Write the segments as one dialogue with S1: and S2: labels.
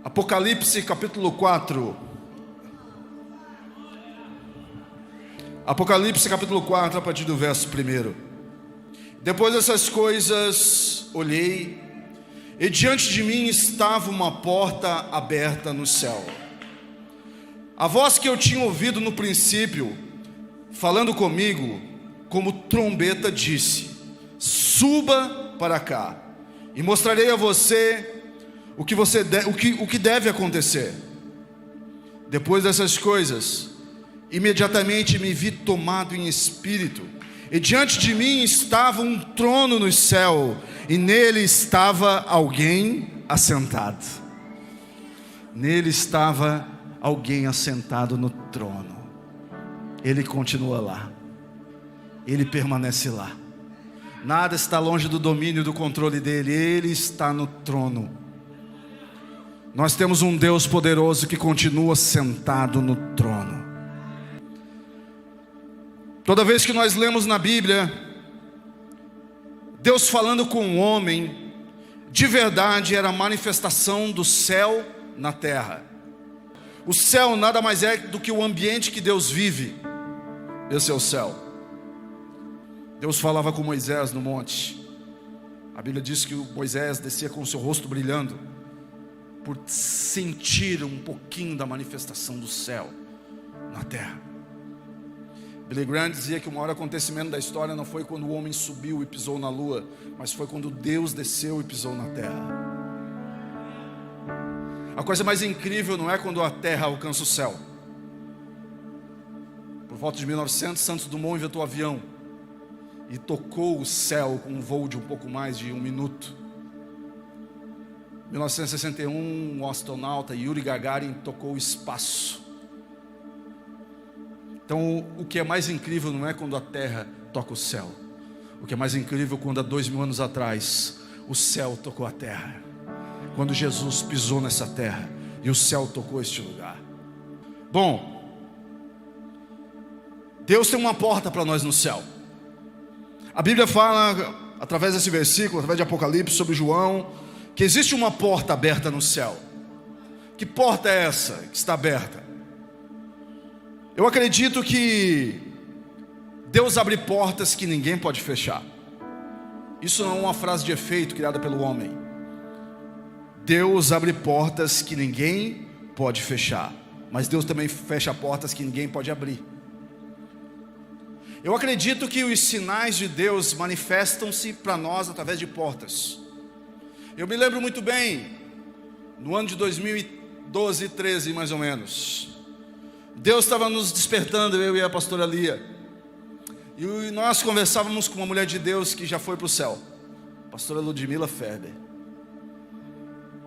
S1: Apocalipse capítulo 4. Apocalipse capítulo 4, a partir do verso 1. Depois dessas coisas, olhei, e diante de mim estava uma porta aberta no céu. A voz que eu tinha ouvido no princípio, falando comigo, como trombeta, disse: suba para cá, e mostrarei a você o que deve acontecer. Depois dessas coisas, imediatamente me vi tomado em espírito, e diante de mim estava um trono no céu, e nele estava alguém assentado. Nele estava alguém assentado no trono. Ele continua lá, ele permanece lá. Nada está longe do domínio e do controle dele. Ele está no trono. Nós temos um Deus poderoso que continua sentado no trono. Toda vez que nós lemos na Bíblia Deus falando com o homem, de verdade era a manifestação do céu na terra. O céu nada mais é do que o ambiente que Deus vive. Esse é o céu. Deus falava com Moisés no monte. A Bíblia diz que Moisés descia com o seu rosto brilhando, por sentir um pouquinho da manifestação do céu na terra. Billy Graham dizia que o maior acontecimento da história não foi quando o homem subiu e pisou na lua, mas foi quando Deus desceu e pisou na terra. A coisa mais incrível não é quando a terra alcança o céu. Por volta de 1900, Santos Dumont inventou o avião e tocou o céu com um voo de um pouco mais de 1 minuto. Em 1961, o astronauta Yuri Gagarin tocou o espaço. Então, o que é mais incrível não é quando a terra toca o céu. O que é mais incrível é quando há 2000 anos atrás o céu tocou a terra. Quando Jesus pisou nessa terra e o céu tocou este lugar. Bom, Deus tem uma porta para nós no céu. A Bíblia fala, através desse versículo, através de Apocalipse, sobre João, que existe uma porta aberta no céu. Que porta é essa que está aberta? Eu acredito que Deus abre portas que ninguém pode fechar. Isso não é uma frase de efeito criada pelo homem. Deus abre portas que ninguém pode fechar, mas Deus também fecha portas que ninguém pode abrir. Eu acredito que os sinais de Deus manifestam-se para nós através de portas. Eu me lembro muito bem, no ano de 2012, 13 mais ou menos, Deus estava nos despertando, eu e a pastora Lia, e nós conversávamos com uma mulher de Deus que já foi para o céu, a pastora Ludmila Ferber.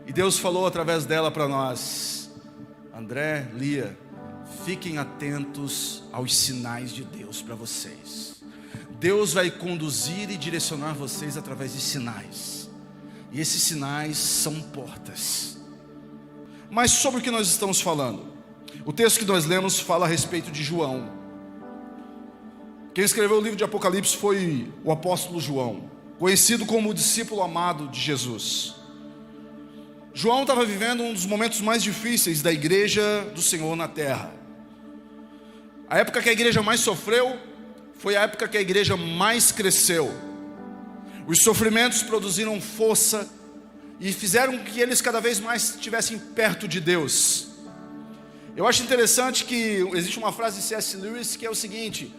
S1: E Deus falou através dela para nós: André, Lia, fiquem atentos aos sinais de Deus para vocês. Deus vai conduzir e direcionar vocês através de sinais. E esses sinais são portas. Mas sobre o que nós estamos falando? O texto que nós lemos fala a respeito de João. Quem escreveu o livro de Apocalipse foi o apóstolo João, conhecido como o discípulo amado de Jesus. João estava vivendo um dos momentos mais difíceis da igreja do Senhor na terra. A época que a igreja mais sofreu foi a época que a igreja mais cresceu. Os sofrimentos produziram força e fizeram que eles cada vez mais estivessem perto de Deus. Eu acho interessante que existe uma frase de C.S. Lewis que é o seguinte: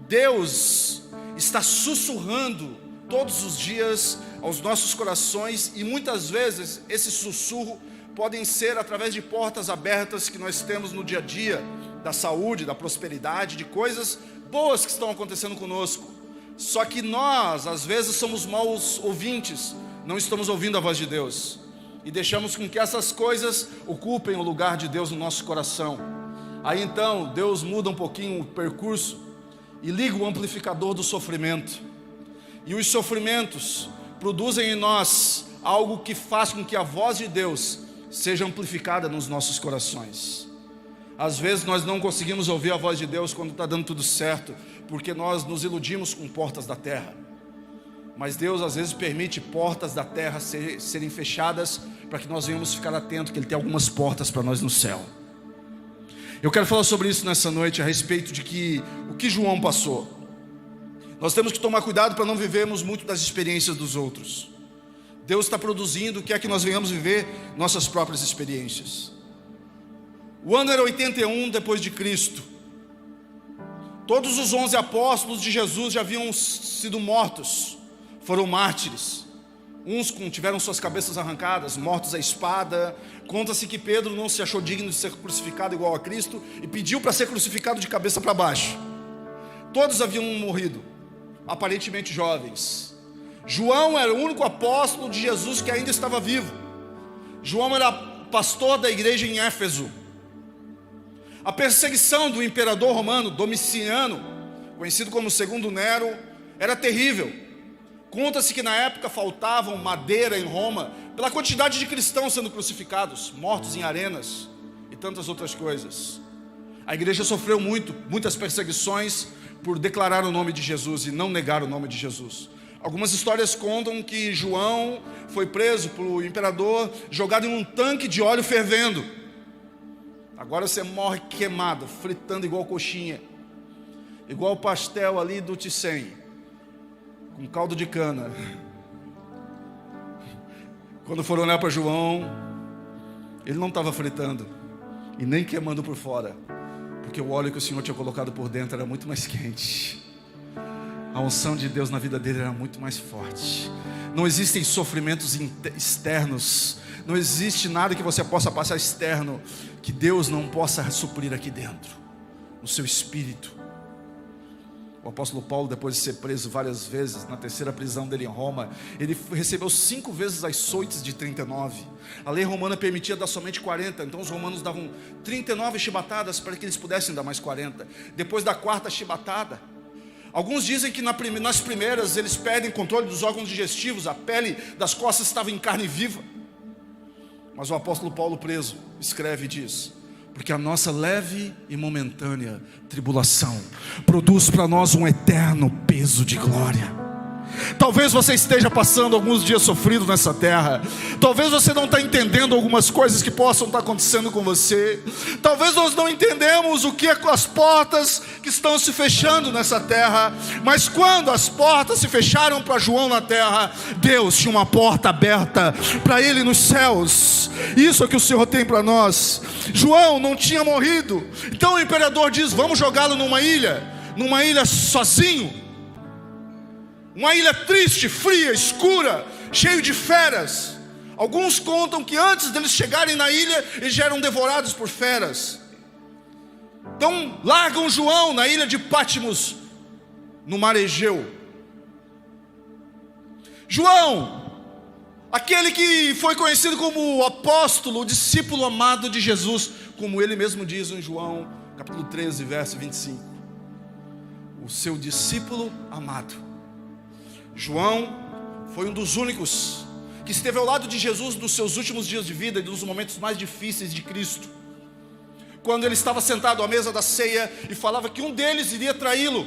S1: Deus está sussurrando todos os dias aos nossos corações, e muitas vezes esse sussurro podem ser através de portas abertas que nós temos no dia a dia, da saúde, da prosperidade, de coisas boas que estão acontecendo conosco. Só que nós, às vezes, somos maus ouvintes, não estamos ouvindo a voz de Deus, e deixamos com que essas coisas ocupem o lugar de Deus no nosso coração. Aí então, Deus muda um pouquinho o percurso e liga o amplificador do sofrimento. E os sofrimentos produzem em nós algo que faz com que a voz de Deus seja amplificada nos nossos corações. Às vezes nós não conseguimos ouvir a voz de Deus quando está dando tudo certo, porque nós nos iludimos com portas da terra. Mas Deus às vezes permite portas da terra serem fechadas, para que nós venhamos ficar atentos que Ele tem algumas portas para nós no céu. Eu quero falar sobre isso nessa noite, a respeito de o que João passou. Nós temos que tomar cuidado para não vivermos muito das experiências dos outros. Deus está produzindo, quer que nós venhamos viver nossas próprias experiências. O ano era 81 depois de Cristo. Todos os 11 apóstolos de Jesus já haviam sido mortos, foram mártires. Uns tiveram suas cabeças arrancadas, mortos à espada. Conta-se que Pedro não se achou digno de ser crucificado igual a Cristo e pediu para ser crucificado de cabeça para baixo. Todos haviam morrido, aparentemente jovens. João era o único apóstolo de Jesus que ainda estava vivo. João era pastor da igreja em Éfeso. A perseguição do imperador romano Domiciano, conhecido como Segundo Nero, era terrível. Conta-se que na época faltavam madeira em Roma pela quantidade de cristãos sendo crucificados, mortos em arenas e tantas outras coisas. A igreja sofreu muitas perseguições por declarar o nome de Jesus e não negar o nome de Jesus. Algumas histórias contam que João foi preso pelo imperador, jogado em um tanque de óleo fervendo. Agora você morre queimado, fritando igual coxinha, igual o pastel ali do Ticem, com caldo de cana. Quando foram olhar para João, ele não estava fritando e nem queimando por fora, porque o óleo que o Senhor tinha colocado por dentro era muito mais quente. A unção de Deus na vida dele era muito mais forte. Não existem sofrimentos externos, não existe nada que você possa passar externo que Deus não possa suprir aqui dentro, no seu espírito. O apóstolo Paulo, depois de ser preso várias vezes, na terceira prisão dele em Roma, ele recebeu 5 vezes as açoites de 39. A lei romana permitia dar somente 40, então os romanos davam 39 chibatadas para que eles pudessem dar mais 40. Depois da 4ª chibatada, alguns dizem que nas primeiras eles perdem controle dos órgãos digestivos, a pele das costas estava em carne viva. Mas o apóstolo Paulo, preso, escreve e diz: porque a nossa leve e momentânea tribulação produz para nós um eterno peso de glória. Talvez você esteja passando alguns dias sofridos nessa terra. Talvez você não está entendendo algumas coisas que possam estar acontecendo com você. Talvez nós não entendemos o que é as portas que estão se fechando nessa terra. Mas quando as portas se fecharam para João na terra, Deus tinha uma porta aberta para ele nos céus. Isso é o que o Senhor tem para nós. João não tinha morrido. Então o imperador diz: vamos jogá-lo numa ilha sozinho. Uma ilha triste, fria, escura, cheio de feras. Alguns contam que antes deles chegarem na ilha, eles já eram devorados por feras. Então largam João na ilha de Patmos, no mar Egeu. João, aquele que foi conhecido como o apóstolo, o discípulo amado de Jesus, como ele mesmo diz em João capítulo 13, verso 25. O seu discípulo amado. João foi um dos únicos que esteve ao lado de Jesus nos seus últimos dias de vida e nos momentos mais difíceis de Cristo. Quando ele estava sentado à mesa da ceia e falava que um deles iria traí-lo,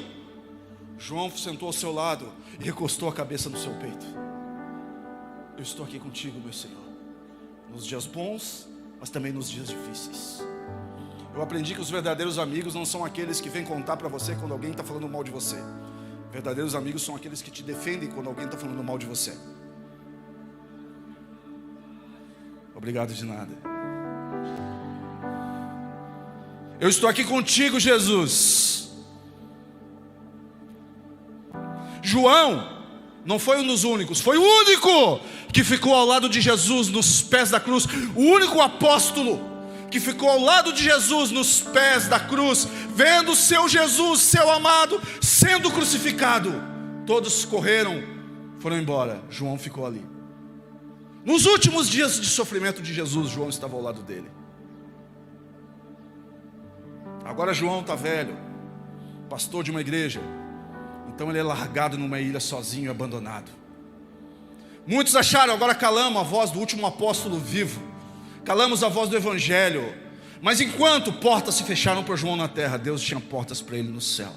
S1: João sentou ao seu lado e recostou a cabeça no seu peito. Eu estou aqui contigo, meu Senhor, nos dias bons, mas também nos dias difíceis. Eu aprendi que os verdadeiros amigos não são aqueles que vêm contar para você quando alguém está falando mal de você. Verdadeiros amigos são aqueles que te defendem quando alguém está falando mal de você. Obrigado de nada. Eu estou aqui contigo, Jesus. João não foi um dos únicos, foi o único que ficou ao lado de Jesus nos pés da cruz. O único apóstolo que ficou ao lado de Jesus nos pés da cruz, vendo seu Jesus, seu amado, sendo crucificado. Todos correram, foram embora. João ficou ali. Nos últimos dias de sofrimento de Jesus, João estava ao lado dele. Agora João está velho, pastor de uma igreja. Então ele é largado numa ilha sozinho, abandonado. Muitos acharam, agora calamos a voz do último apóstolo vivo, calamos a voz do evangelho, Mas enquanto portas se fecharam para João na terra, Deus tinha portas para ele no céu.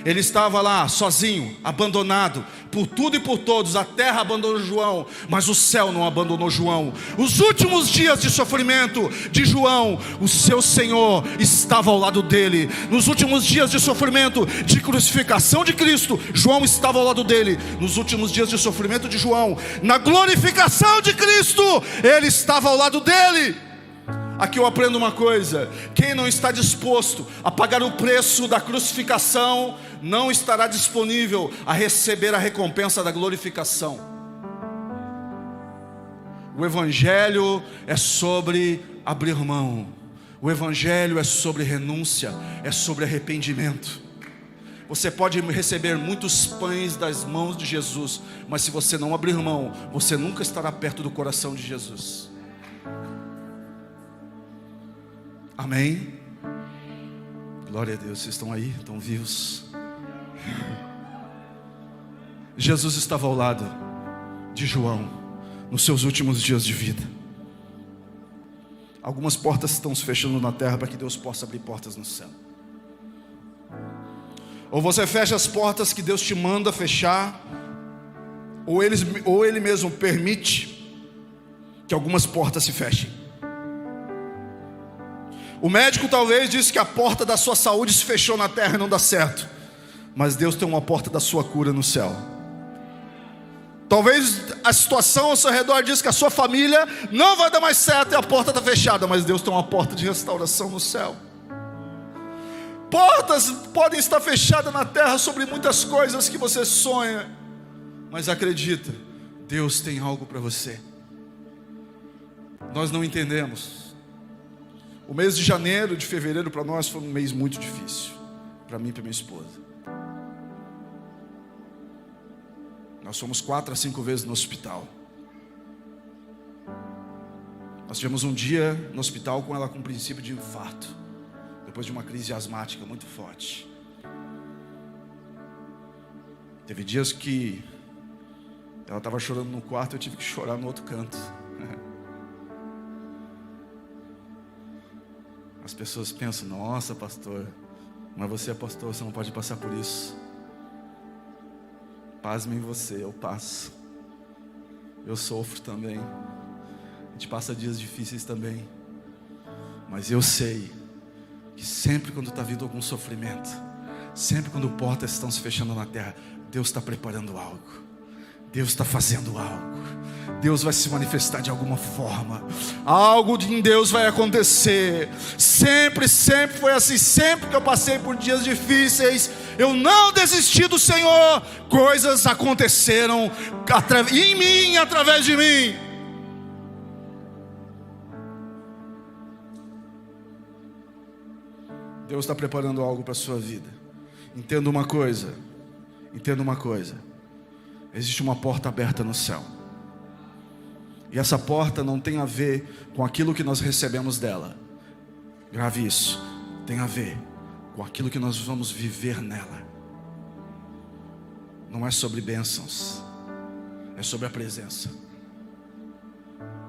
S1: Ele estava lá sozinho, abandonado por tudo e por todos. A terra abandonou João, mas o céu não abandonou João. Os últimos dias de sofrimento de João, o seu Senhor estava ao lado dele. Nos últimos dias de sofrimento de crucificação de Cristo, João estava ao lado dele. Nos últimos dias de sofrimento de João, na glorificação de Cristo, ele estava ao lado dele. Aqui eu aprendo uma coisa: quem não está disposto a pagar o preço da crucificação, não estará disponível a receber a recompensa da glorificação. O Evangelho é sobre abrir mão. O Evangelho é sobre renúncia, é sobre arrependimento. Você pode receber muitos pães das mãos de Jesus, mas se você não abrir mão, você nunca estará perto do coração de Jesus. Amém? Glória a Deus, vocês estão aí, estão vivos. Jesus estava ao lado de João nos seus últimos dias de vida. Algumas portas estão se fechando na terra para que Deus possa abrir portas no céu. Ou você fecha as portas que Deus te manda fechar, ou Ele mesmo permite que algumas portas se fechem. O médico talvez disse que a porta da sua saúde se fechou na terra e não dá certo, mas Deus tem uma porta da sua cura no céu. Talvez a situação ao seu redor diz que a sua família não vai dar mais certo e a porta está fechada, mas Deus tem uma porta de restauração no céu. Portas podem estar fechadas na terra sobre muitas coisas que você sonha, mas acredita, Deus tem algo para você. Nós não entendemos. O mês de janeiro, de fevereiro para nós foi um mês muito difícil, para mim e para minha esposa. Nós fomos 4 a 5 vezes no hospital. Nós tivemos um dia no hospital com ela com princípio de infarto, depois de uma crise asmática muito forte. Teve dias que ela estava chorando no quarto, eu tive que chorar no outro canto. As pessoas pensam: nossa, pastor, mas você é pastor, você não pode passar por isso. Pasme em você, eu passo. Eu sofro também. A gente passa dias difíceis também. Mas eu sei que sempre quando está vindo algum sofrimento, sempre quando portas estão se fechando na terra, Deus está preparando algo. Deus está fazendo algo. Deus vai se manifestar de alguma forma. Algo em Deus vai acontecer. Sempre foi assim. Sempre que eu passei por dias difíceis, eu não desisti do Senhor. Coisas aconteceram em mim, através de mim. Deus está preparando algo para a sua vida. Entenda uma coisa. Existe uma porta aberta no céu. E essa porta não tem a ver com aquilo que nós recebemos dela. Grave isso. Tem a ver com aquilo que nós vamos viver nela. Não é sobre bênçãos, é sobre a presença.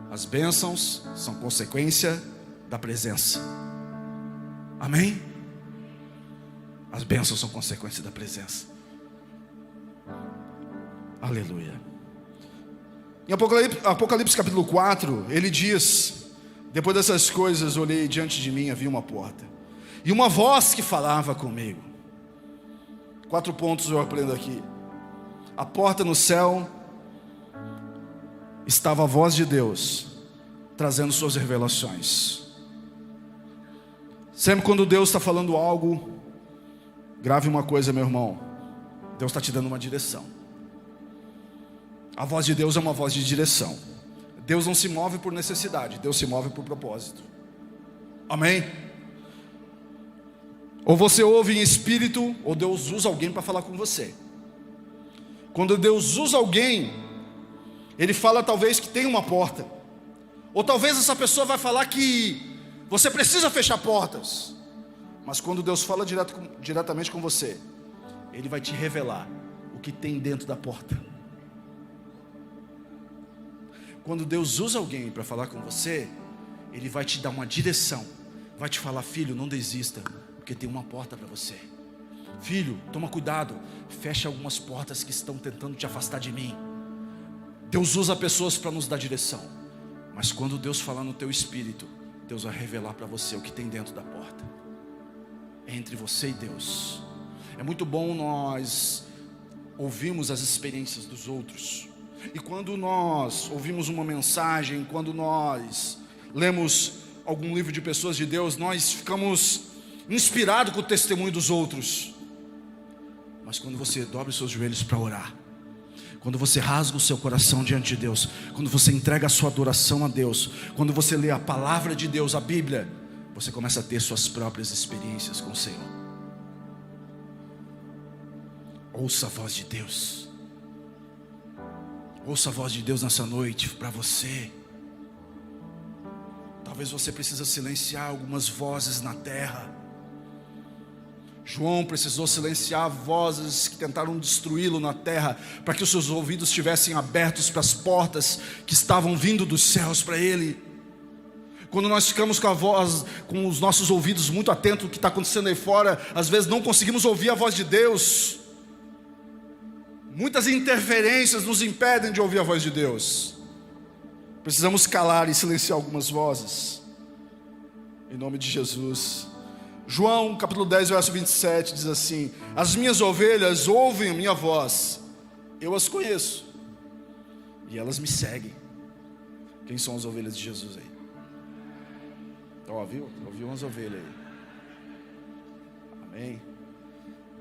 S1: As bênçãos são consequência da presença. Amém? As bênçãos são consequência da presença. Aleluia. Em Apocalipse capítulo 4, ele diz: depois dessas coisas olhei, diante de mim havia uma porta, e uma voz que falava comigo. 4 pontos eu aprendo aqui. A porta no céu estava a voz de Deus trazendo suas revelações. Sempre quando Deus está falando algo, grave uma coisa, meu irmão: Deus está te dando uma direção. A voz de Deus é uma voz de direção. Deus não se move por necessidade, Deus se move por propósito. Amém? Ou você ouve em espírito, ou Deus usa alguém para falar com você. Quando Deus usa alguém, Ele fala talvez que tem uma porta, ou talvez essa pessoa vai falar que você precisa fechar portas. Mas quando Deus fala diretamente com você, Ele vai te revelar o que tem dentro da porta. Quando Deus usa alguém para falar com você, Ele vai te dar uma direção vai te falar: filho, não desista, porque tem uma porta para você. Filho, toma cuidado, fecha algumas portas que estão tentando te afastar de mim. Deus usa pessoas para nos dar direção, mas quando Deus falar no teu espírito, Deus vai revelar para você o que tem dentro da porta. É entre você e Deus. É muito bom nós ouvirmos as experiências dos outros, e quando nós ouvimos uma mensagem, quando nós lemos algum livro de pessoas de Deus, nós ficamos inspirados com o testemunho dos outros. Mas quando você dobra os seus joelhos para orar, quando você rasga o seu coração diante de Deus, quando você entrega a sua adoração a Deus, quando você lê a palavra de Deus, a Bíblia, você começa a ter suas próprias experiências com o Senhor. Ouça a voz de Deus. Ouça a voz de Deus nessa noite para você. Talvez você precise silenciar algumas vozes na terra. João precisou silenciar vozes que tentaram destruí-lo na terra, para que os seus ouvidos estivessem abertos para as portas que estavam vindo dos céus para ele. Quando nós ficamos com a voz, com os nossos ouvidos muito atentos ao que está acontecendo aí fora, às vezes não conseguimos ouvir a voz de Deus. Muitas interferências nos impedem de ouvir a voz de Deus. Precisamos calar e silenciar algumas vozes, em nome de Jesus. João capítulo 10 verso 27 diz assim: as minhas ovelhas ouvem a minha voz, eu as conheço e elas me seguem. Quem são as ovelhas de Jesus aí? Viu? Ouviu umas ovelhas aí. Amém.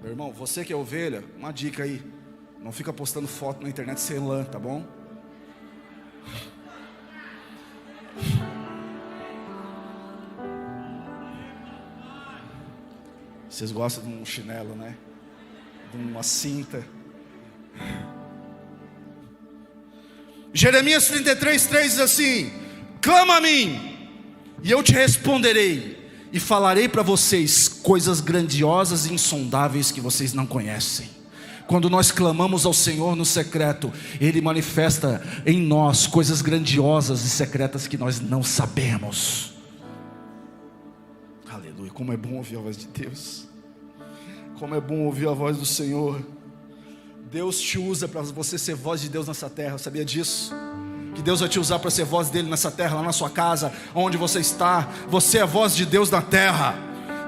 S1: Meu irmão, você que é ovelha, uma dica aí: não fica postando foto na internet sem lã, tá bom? Vocês gostam de um chinelo, né? De uma cinta. Jeremias 33:3 diz assim: clama a mim, e eu te responderei, e falarei para vocês coisas grandiosas e insondáveis que vocês não conhecem. Quando nós clamamos ao Senhor no secreto, Ele manifesta em nós coisas grandiosas e secretas que nós não sabemos. Aleluia, como é bom ouvir a voz de Deus. Como é bom ouvir a voz do Senhor. Deus te usa para você ser voz de Deus nessa terra, sabia disso? Que Deus vai te usar para ser voz dele nessa terra, lá na sua casa, onde você está. Você é a voz de Deus na terra.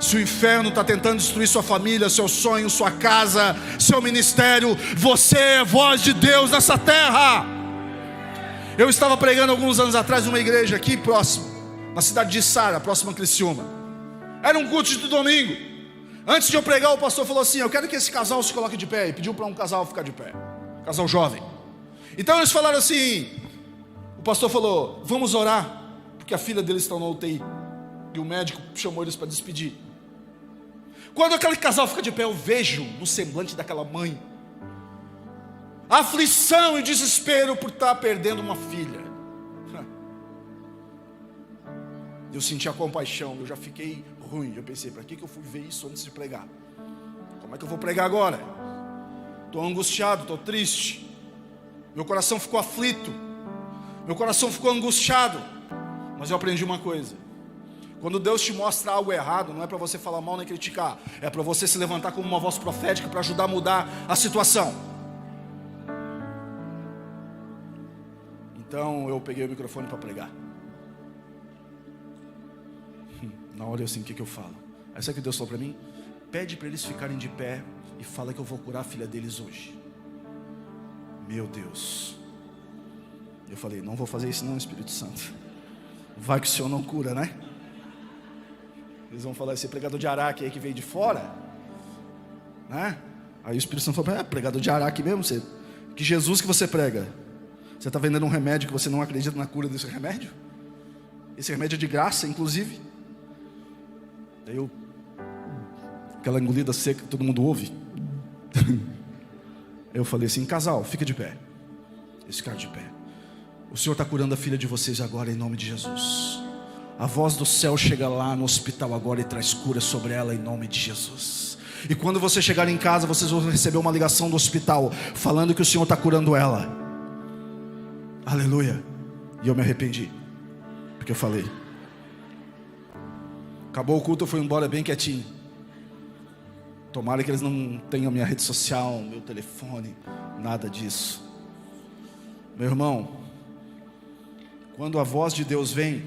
S1: Se o inferno está tentando destruir sua família, seu sonho, sua casa, seu ministério, você é a voz de Deus nessa terra. Eu estava pregando alguns anos atrás numa igreja aqui próximo, na cidade de Sara, próxima a Criciúma. Era um culto de domingo. Antes de eu pregar, o pastor falou assim: eu quero que esse casal se coloque de pé. E pediu para um casal ficar de pé, casal jovem. Então eles falaram assim, o pastor falou: vamos orar, porque a filha deles está na UTI. E o médico chamou eles para despedir. Quando aquele casal fica de pé, eu vejo no semblante daquela mãe a aflição e desespero por estar perdendo uma filha. Eu senti a compaixão, eu já fiquei ruim. Eu pensei: para que eu fui ver isso antes de pregar? Como é que eu vou pregar agora? Estou angustiado, estou triste. Meu coração ficou aflito, meu coração ficou angustiado. Mas eu aprendi uma coisa: quando Deus te mostra algo errado, não é para você falar mal nem criticar, é para você se levantar como uma voz profética para ajudar a mudar a situação. Então eu peguei o microfone para pregar. Na hora eu assim, o que eu falo? Aí sabe o que Deus falou para mim? Pede para eles ficarem de pé e fala que eu vou curar a filha deles hoje. Meu Deus. Eu falei: não vou fazer isso não, Espírito Santo. Vai que o Senhor não cura, né? Eles vão falar: esse pregador de Araque aí que veio de fora, né? Aí o Espírito Santo falou: pregador de Araque mesmo? Que Jesus que você prega? Você está vendendo um remédio que você não acredita na cura desse remédio? Esse remédio é de graça, inclusive. Daí eu, aquela engolida seca que todo mundo ouve. Eu falei assim: casal, fica de pé. Eles ficaram de pé. O Senhor está curando a filha de vocês agora, em nome de Jesus. A voz do céu chega lá no hospital agora e traz cura sobre ela, em nome de Jesus. E quando você chegar em casa, vocês vão receber uma ligação do hospital falando que o Senhor está curando ela. Aleluia. E eu me arrependi, porque eu falei. Acabou o culto, eu fui embora bem quietinho. Tomara que eles não tenham minha rede social, meu telefone, nada disso. Meu irmão, quando a voz de Deus vem,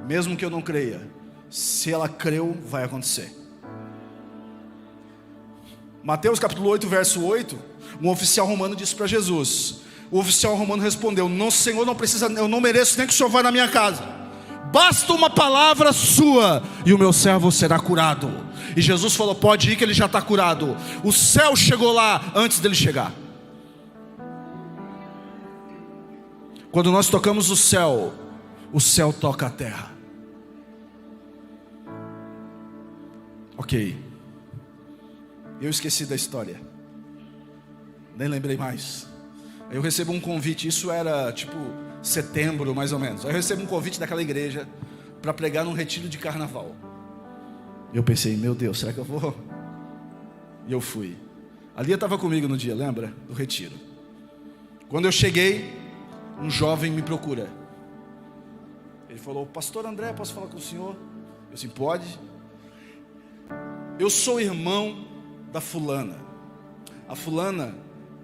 S1: mesmo que eu não creia, se ela creu, vai acontecer. Mateus capítulo 8, verso 8, um oficial romano disse para Jesus. O oficial romano respondeu: não, Senhor, não precisa, eu não mereço nem que o Senhor vá na minha casa. Basta uma palavra sua e o meu servo será curado. E Jesus falou: pode ir que ele já está curado. O céu chegou lá antes dele chegar. Quando nós tocamos o céu toca a terra. Ok, eu esqueci da história, nem lembrei mais. Eu recebo um convite, isso era tipo setembro mais ou menos. Aí eu recebo um convite daquela igreja para pregar num retiro de carnaval. Eu pensei: meu Deus, será que eu vou? E eu fui. A Lia estava comigo no dia, lembra? Do retiro. Quando eu cheguei, um jovem me procura. Ele falou: pastor André, posso falar com o senhor? Eu disse: pode. Eu sou irmão da fulana. A fulana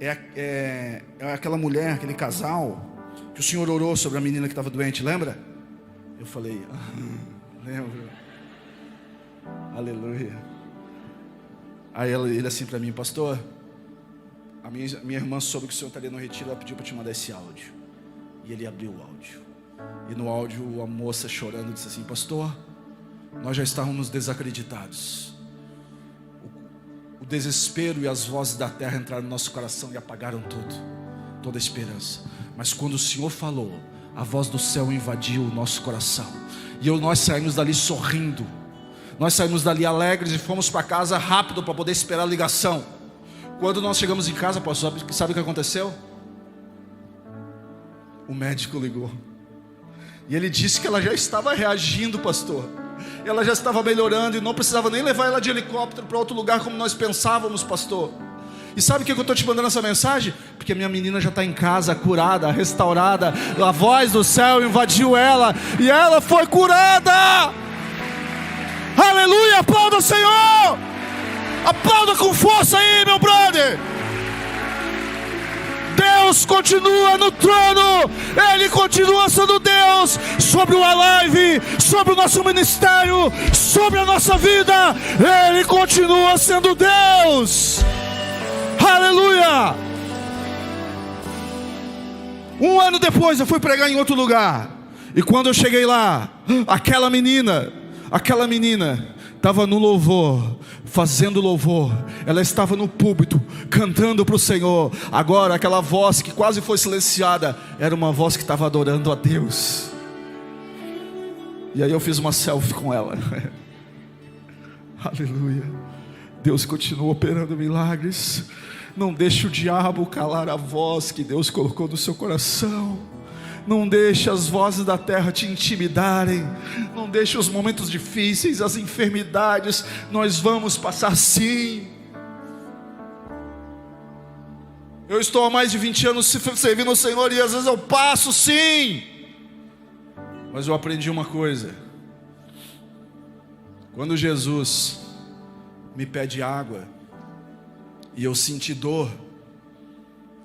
S1: é aquela mulher, aquele casal que o senhor orou sobre a menina que estava doente, lembra? Eu falei: lembro. Aleluia. Aí ele assim para mim: pastor, a minha irmã soube que o senhor estaria no retiro, ela pediu para te mandar esse áudio. E ele abriu o áudio. E no áudio a moça chorando disse assim: pastor, nós já estávamos desacreditados. O desespero e as vozes da terra entraram no nosso coração e apagaram tudo, toda a esperança. Mas quando o Senhor falou, a voz do céu invadiu o nosso coração. E nós saímos dali sorrindo. Nós saímos dali alegres e fomos para casa rápido para poder esperar a ligação. Quando nós chegamos em casa, pastor, sabe o que aconteceu? O médico ligou. E ele disse que ela já estava reagindo, pastor. Ela já estava melhorando e não precisava nem levar ela de helicóptero para outro lugar como nós pensávamos, pastor. E sabe o que eu estou te mandando essa mensagem? Porque a minha menina já está em casa, curada, restaurada. A voz do céu invadiu ela e ela foi curada. Aleluia, aplauda o Senhor. Aplauda com força aí, meu brother. Deus continua no trono. Ele continua sendo Deus sobre o Alive, sobre o nosso ministério, sobre a nossa vida. Ele continua sendo Deus. Aleluia. Um ano depois eu fui pregar em outro lugar. E quando eu cheguei lá, aquela menina estava no louvor, fazendo louvor. Ela estava no púlpito, cantando para o Senhor. Agora aquela voz que quase foi silenciada, era uma voz que estava adorando a Deus. E aí eu fiz uma selfie com ela. Aleluia. Deus continua operando milagres. Não deixe o diabo calar a voz que Deus colocou no seu coração. Não deixe as vozes da terra te intimidarem. Não deixe os momentos difíceis, as enfermidades. Nós vamos passar sim. Eu estou há mais de 20 anos servindo ao Senhor e às vezes eu passo sim. Mas eu aprendi uma coisa. Quando Jesus me pede água e eu senti dor,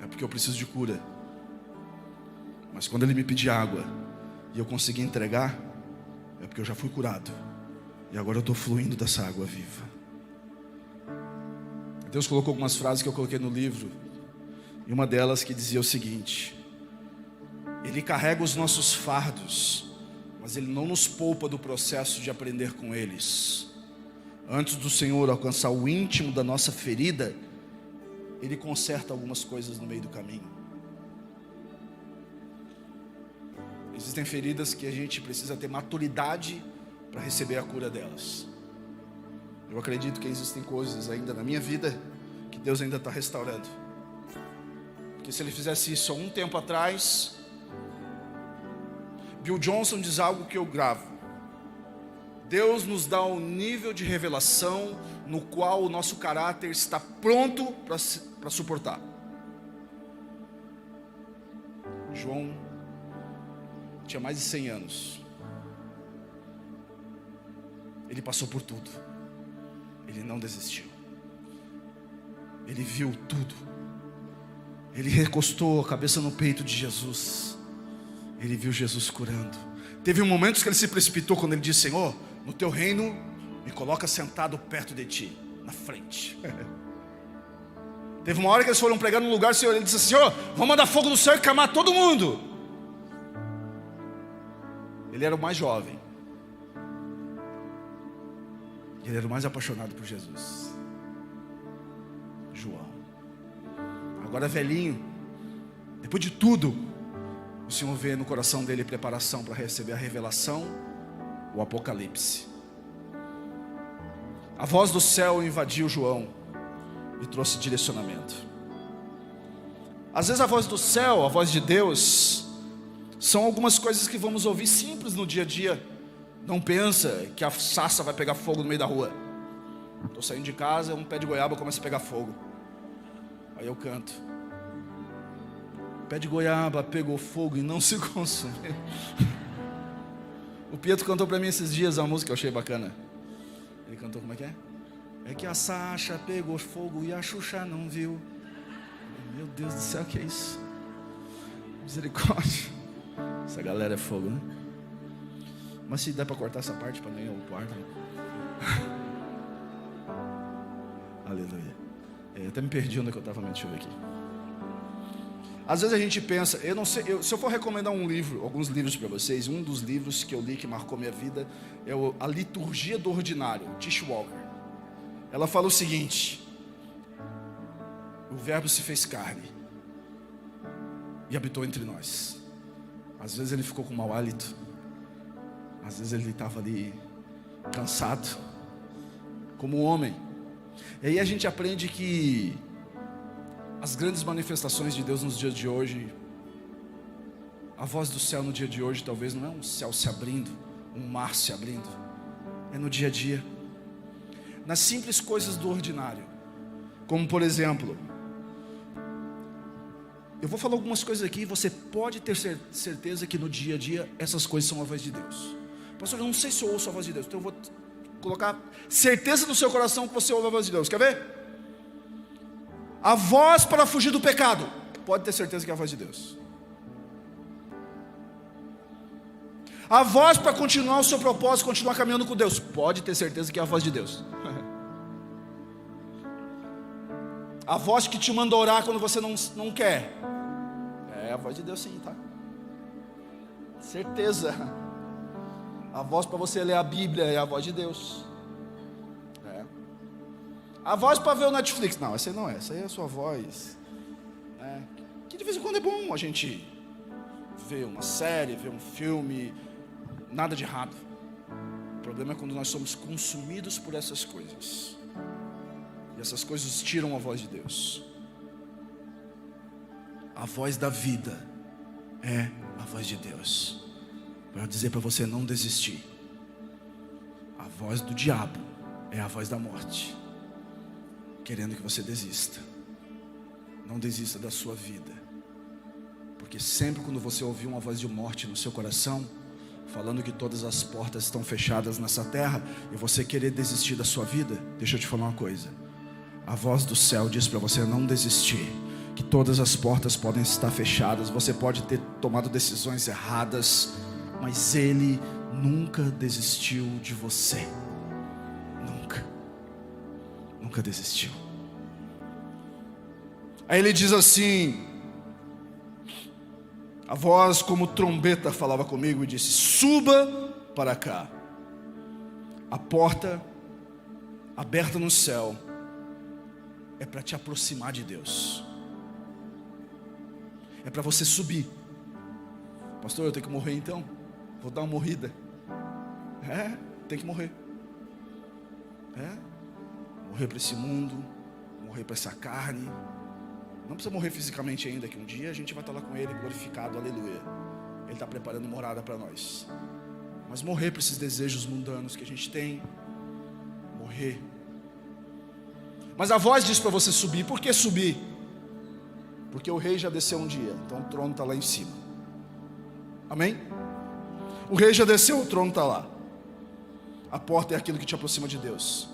S1: é porque eu preciso de cura. Mas quando Ele me pedir água e eu conseguir entregar, é porque eu já fui curado. E agora eu estou fluindo dessa água viva. Deus colocou algumas frases que eu coloquei no livro. E uma delas que dizia o seguinte: Ele carrega os nossos fardos, mas Ele não nos poupa do processo de aprender com eles. Antes do Senhor alcançar o íntimo da nossa ferida, Ele conserta algumas coisas no meio do caminho. Existem feridas que a gente precisa ter maturidade para receber a cura delas. Eu acredito que existem coisas ainda na minha vida que Deus ainda está restaurando. Porque se Ele fizesse isso há um tempo atrás, Bill Johnson diz algo que eu gravo: Deus nos dá um nível de revelação no qual o nosso caráter está pronto para suportar. João tinha mais de 100 anos. Ele passou por tudo. Ele não desistiu. Ele viu tudo. Ele recostou a cabeça no peito de Jesus. Ele viu Jesus curando. Teve momentos que ele se precipitou quando ele disse: Senhor, no teu reino, me coloca sentado perto de ti, na frente. Teve uma hora que eles foram pregar num lugar, Senhor, ele disse: Senhor, vamos mandar fogo no céu e queimar todo mundo. Ele era o mais jovem. Ele era o mais apaixonado por Jesus. João. Agora velhinho, depois de tudo, o Senhor vê no coração dele preparação para receber a revelação, o Apocalipse. A voz do céu invadiu João e trouxe direcionamento. Às vezes a voz do céu, a voz de Deus, são algumas coisas que vamos ouvir simples no dia a dia. Não pensa que a sarça vai pegar fogo no meio da rua. Estou saindo de casa, um pé de goiaba começa a pegar fogo. Aí eu canto: pé de goiaba pegou fogo e não se consumiu. O Pietro cantou para mim esses dias uma música que eu achei bacana. Ele cantou, como é que é? É que a Sasha pegou fogo e a Xuxa não viu. Meu Deus do céu, que é isso? Misericórdia. Essa galera é fogo, né? Mas se dá para cortar essa parte para nem eu guardar. Aleluia. Eu até me perdi onde eu estava, deixa eu ver aqui. Às vezes a gente pensa, eu não sei, se eu for recomendar um livro, alguns livros para vocês, um dos livros que eu li que marcou minha vida é A Liturgia do Ordinário, Tish Walker. Ela fala o seguinte: o Verbo se fez carne e habitou entre nós. Às vezes ele ficou com mau hálito, às vezes ele estava ali cansado, como um homem. E aí a gente aprende que as grandes manifestações de Deus nos dias de hoje, a voz do céu no dia de hoje talvez não é um céu se abrindo, um mar se abrindo, é no dia a dia, nas simples coisas do ordinário. Como por exemplo, eu vou falar algumas coisas aqui, você pode ter certeza que no dia a dia essas coisas são a voz de Deus. Pastor, eu não sei se eu ouço a voz de Deus, então eu vou colocar certeza no seu coração que você ouve a voz de Deus. Quer ver? A voz para fugir do pecado, pode ter certeza que é a voz de Deus. A voz para continuar o seu propósito, continuar caminhando com Deus, pode ter certeza que é a voz de Deus. A voz que te manda orar quando você não quer, é a voz de Deus sim, tá? Certeza. A voz para você ler a Bíblia é a voz de Deus. A voz para ver o Netflix, não, essa aí não é, essa aí é a sua voz, né? Que de vez em quando é bom a gente ver uma série, ver um filme, nada de errado. O problema é quando nós somos consumidos por essas coisas, e essas coisas tiram a voz de Deus. A voz da vida é a voz de Deus, para dizer para você não desistir. A voz do diabo é a voz da morte, querendo que você desista. Não desista da sua vida, porque sempre quando você ouvir uma voz de morte no seu coração, falando que todas as portas estão fechadas nessa terra, e você querer desistir da sua vida, deixa eu te falar uma coisa: a voz do céu diz para você não desistir, que todas as portas podem estar fechadas, você pode ter tomado decisões erradas, mas Ele nunca desistiu de você. Nunca desistiu. Aí ele diz assim, a voz como trombeta falava comigo e disse: suba para cá. A porta aberta no céu é para te aproximar de Deus, é para você subir. Pastor, eu tenho que morrer então? Vou dar uma morrida. Tem que morrer. Morrer para esse mundo, morrer para essa carne. Não precisa morrer fisicamente ainda, que um dia a gente vai estar lá com Ele glorificado, aleluia. Ele está preparando morada para nós. Mas morrer para esses desejos mundanos que a gente tem, morrer. Mas a voz diz para você subir. Por que subir? Porque o rei já desceu um dia, então o trono está lá em cima. Amém? O rei já desceu, o trono está lá. A porta é aquilo que te aproxima de Deus.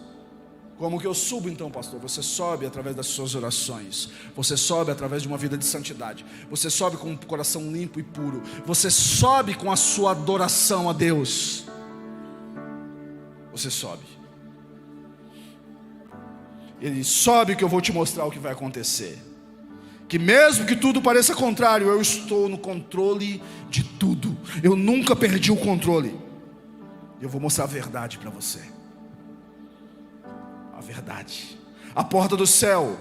S1: Como que eu subo então, pastor? Você sobe através das suas orações. Você sobe através de uma vida de santidade. Você sobe com um coração limpo e puro. Você sobe com a sua adoração a Deus. Você sobe. Ele sobe que eu vou te mostrar o que vai acontecer. Que mesmo que tudo pareça contrário, eu estou no controle de tudo. Eu nunca perdi o controle. Eu vou mostrar a verdade para você. A verdade. A porta do céu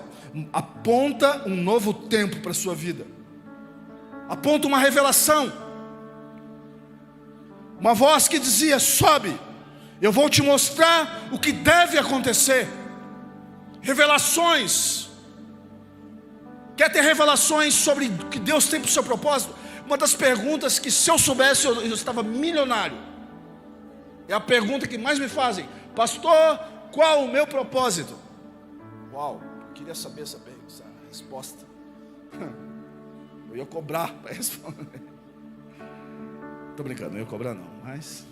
S1: aponta um novo tempo para a sua vida. Aponta uma revelação. Uma voz que dizia: sobe, eu vou te mostrar o que deve acontecer. Revelações. Quer ter revelações sobre o que Deus tem para o seu propósito? Uma das perguntas que, se eu soubesse, eu estava milionário. É a pergunta que mais me fazem: pastor, qual o meu propósito? Uau, eu queria saber essa resposta. Eu ia cobrar para responder. Estou brincando, não ia cobrar não, mas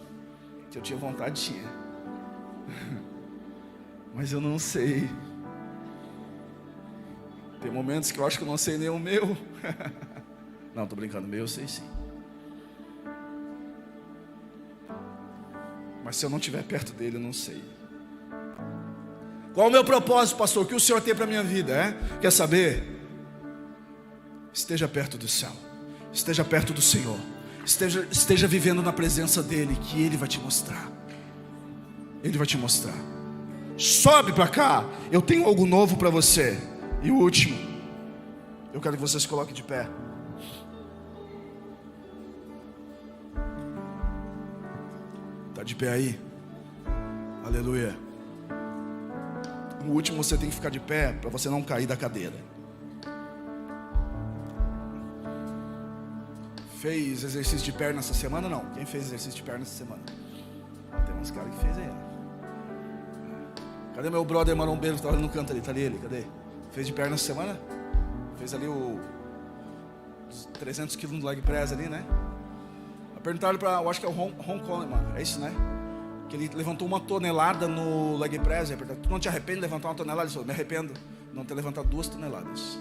S1: se eu tinha vontade, tinha. Mas eu não sei. Tem momentos que eu acho que eu não sei nem o meu. Não, estou brincando, o meu eu sei sim. Mas se eu não estiver perto dele, eu não sei. Qual o meu propósito, pastor? O que o Senhor tem para a minha vida? Quer saber? Esteja perto do céu. Esteja perto do Senhor. Esteja vivendo na presença dEle, que Ele vai te mostrar. Ele vai te mostrar. Sobe para cá. Eu tenho algo novo para você. E o último, eu quero que você se coloque de pé. Está de pé aí? Aleluia. O último, você tem que ficar de pé para você não cair da cadeira. Fez exercício de perna essa semana? Não. Quem fez exercício de perna essa semana? Tem uns caras que fez aí. Cadê meu brother marombeiro que estava ali no canto ali? Tá ali ele, cadê? Fez de perna essa semana? Fez ali os 300 quilos no leg press ali, né? Perguntaram para, eu acho que é o Ron Coleman, é isso, né? Que ele levantou 1 tonelada no leg press. Tu não te arrepende de levantar 1 tonelada? Ele falou: me arrependo de não ter levantado 2 toneladas.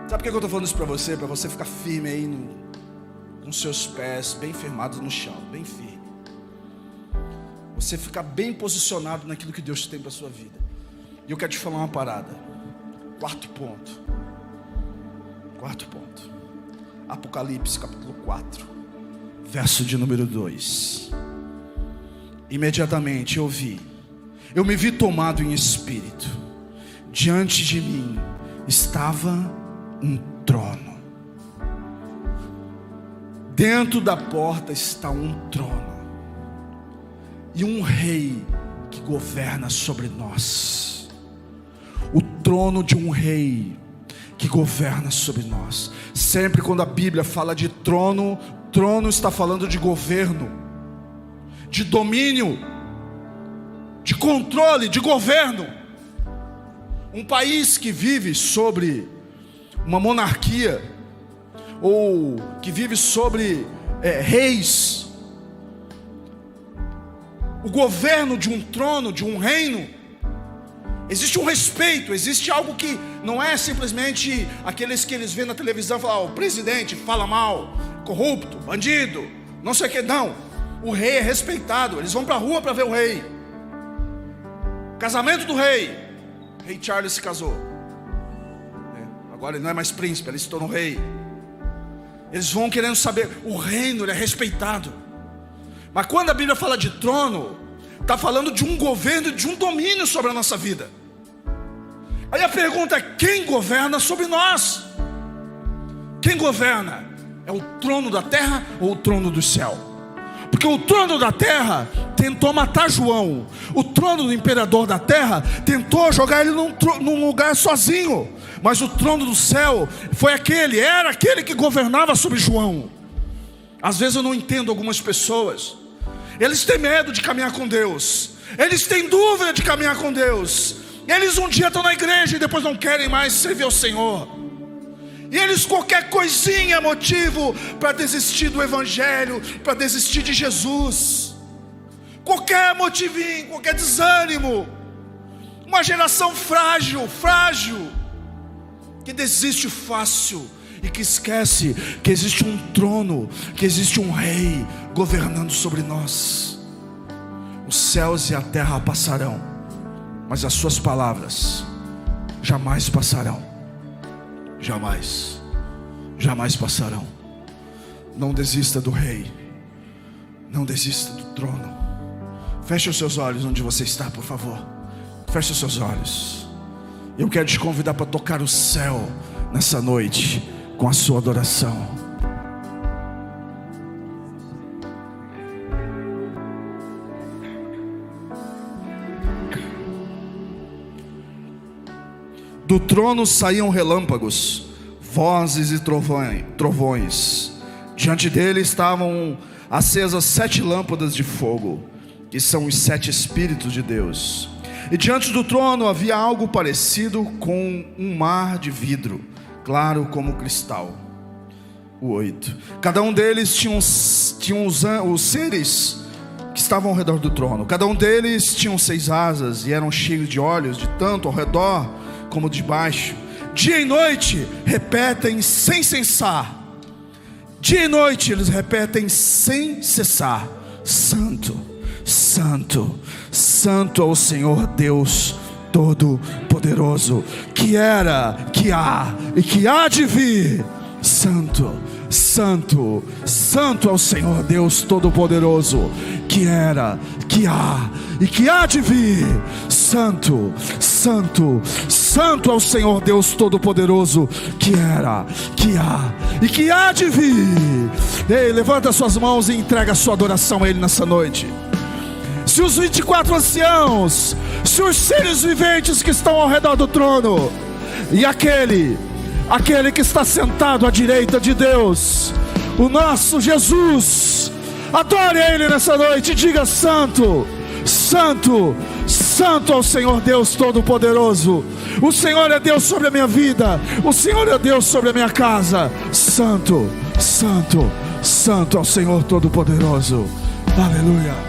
S1: Sabe por que eu estou falando isso para você? Para você ficar firme aí, com seus pés bem firmados no chão, bem firme. Você ficar bem posicionado naquilo que Deus tem para a sua vida. E eu quero te falar uma parada. Quarto ponto. Apocalipse capítulo 4, verso de número 2. Imediatamente eu me vi tomado em espírito. Diante de mim estava um trono. Dentro da porta está um trono. E um rei que governa sobre nós. O trono de um rei que governa sobre nós. Sempre quando a Bíblia fala de trono, trono está falando de governo, de domínio, de controle, de governo. Um país que vive sobre uma monarquia, ou que vive sobre reis, o governo de um trono, de um reino, existe um respeito, existe algo que não é simplesmente aqueles que eles vêem na televisão e falam: o presidente fala mal, corrupto, bandido, não sei o que. Não, o rei é respeitado. Eles vão para a rua para ver o rei. Casamento do rei. O rei Charles se casou. Agora ele não é mais príncipe, ele se tornou rei. Eles vão querendo saber. O reino, ele é respeitado. Mas quando a Bíblia fala de trono, está falando de um governo, de um domínio sobre a nossa vida. Aí a pergunta é: quem governa sobre nós? Quem governa? É o trono da terra ou o trono do céu? Porque o trono da terra tentou matar João. O trono do imperador da terra tentou jogar ele num lugar sozinho. Mas o trono do céu era aquele que governava sobre João. Às vezes eu não entendo algumas pessoas. Eles têm medo de caminhar com Deus. Eles têm dúvida de caminhar com Deus. Eles um dia estão na igreja e depois não querem mais servir ao Senhor. E eles, qualquer coisinha é motivo para desistir do Evangelho, para desistir de Jesus. qualquer motivinho, qualquer desânimo. Uma geração frágil, que desiste fácil e que esquece que existe um trono, que existe um rei governando sobre nós. Os céus e a terra passarão, mas as suas palavras jamais passarão. Jamais passarão. Não desista do rei, não desista do trono. Feche os seus olhos onde você está, por favor. Feche os seus olhos. Eu quero te convidar para tocar o céu nessa noite com a sua adoração. Do trono saíam relâmpagos, vozes e trovões. Diante dele estavam acesas 7 lâmpadas de fogo, que são os 7 Espíritos de Deus. E diante do trono havia algo parecido com um mar de vidro, claro como cristal. O 8. Cada um deles tinha os seres que estavam ao redor do trono. Cada um deles tinha 6 asas e eram cheios de olhos, de tanto ao redor como de baixo. Dia e noite repetem sem cessar. Dia e noite eles repetem sem cessar: Santo, Santo, Santo é o Senhor Deus Todo-Poderoso, que era, que há e que há de vir. Santo, Santo, Santo é o Senhor Deus Todo-Poderoso, que era, que há e que há de vir. Santo, Santo, Santo é o Senhor Deus Todo-Poderoso, que era, que há e que há de vir. Ei, levanta suas mãos e entrega a sua adoração a Ele nessa noite. Se os 24 anciãos, se os seres viventes que estão ao redor do trono, e aquele que está sentado à direita de Deus, o nosso Jesus, adore Ele nessa noite e diga: Santo, Santo, Santo ao Senhor Deus Todo-Poderoso. O Senhor é Deus sobre a minha vida, o Senhor é Deus sobre a minha casa. Santo, Santo, Santo ao Senhor Todo-Poderoso. Aleluia.